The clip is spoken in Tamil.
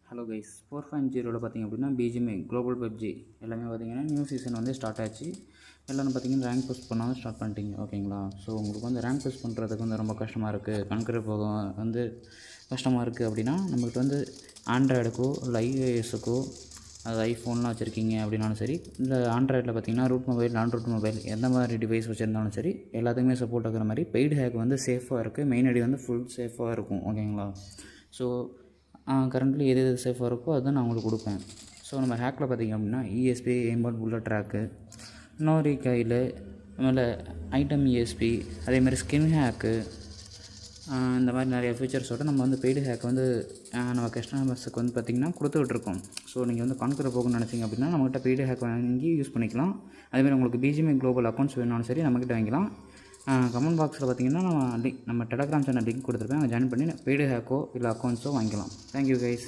ஹலோ கைஸ் 4.0வில் பார்த்திங்க அப்படின்னா பிஜிஎம்ஐ குளோபல் பப்ஜி எல்லாமே பார்த்திங்கன்னா நியூ சீசன் வந்து ஸ்டார்ட் ஆச்சு. எல்லோரும் பார்த்திங்கன்னா ரேங்க் புஷ் பண்ணாலும் ஸ்டார்ட் பண்ணிட்டீங்க. ஓகேங்களா? ஸோ உங்களுக்கு வந்து ரேங்க் புஷ் பண்ணுறதுக்கு வந்து ரொம்ப கஷ்டமாக இருக்குது, கண்கர் போக வந்து கஷ்டமாக இருக்குது அப்படின்னா நம்மகிட்ட வந்து ஆண்ட்ராய்டுக்கோ இல்லை ஐஓஎஸுக்கோ அது ஐஃபோன்லாம் வச்சுருக்கீங்க அப்படின்னாலும் சரி, இல்லை ஆண்ட்ராய்டில் பார்த்திங்கன்னா ரூட் மொபைல் நான் ரூட் மொபைல் எந்த மாதிரி டிவைஸ் வச்சுருந்தாலும் சரி எல்லாத்துக்குமே சப்போர்ட் ஆகிற மாதிரி பெய்டு ஹேக் வந்து சேஃபாக இருக்குது. மெயின் ஐடி வந்து ஃபுல் சேஃபாக இருக்கும். ஓகேங்களா? ஸோ கரண்ட்லி எது சேஃபாக இருக்கோ அதுதான் நான் உங்களுக்கு கொடுப்பேன். ஸோ நம்ம ஹேக்கில் பார்த்திங்க அப்படின்னா ESP embed bullet track Nori கையில் மேலே ஐட்டம் இஎஸ்பி அதேமாதிரி ஸ்கின் ஹேக்கு இந்த மாதிரி நிறைய ஃபீச்சர்ஸோடு நம்ம வந்து பெய்டு ஹேக் வந்து நம்ம கஸ்டமர்ஸுக்கு வந்து பார்த்திங்கன்னா கொடுத்துட்ருக்கோம். ஸோ நீங்கள் வந்து கான்கர் போகணும்னு நினச்சிங்க அப்படின்னா நம்மகிட்ட பெய்டு ஹேக் வாங்கி யூஸ் பண்ணிக்கலாம். அதேமாதிரி உங்களுக்கு பிஜிஎம்ஐ குளோபல் அக்கௌண்ட்ஸ் வேணும்னாலும் சரி நம்மக்கிட்ட வாங்கிக்கலாம். கமெண்ட் பாக்ஸில் பார்த்திங்கன்னா நம்ம டெலகிராம் சேனல் லிங்க் கொடுத்துருப்பேன். அங்கே ஜாயின் பண்ணி பெய்டு ஹேக்கோ இல்லை அக்கௌண்ட்ஸோ வாங்கிக்கலாம். Thank you guys.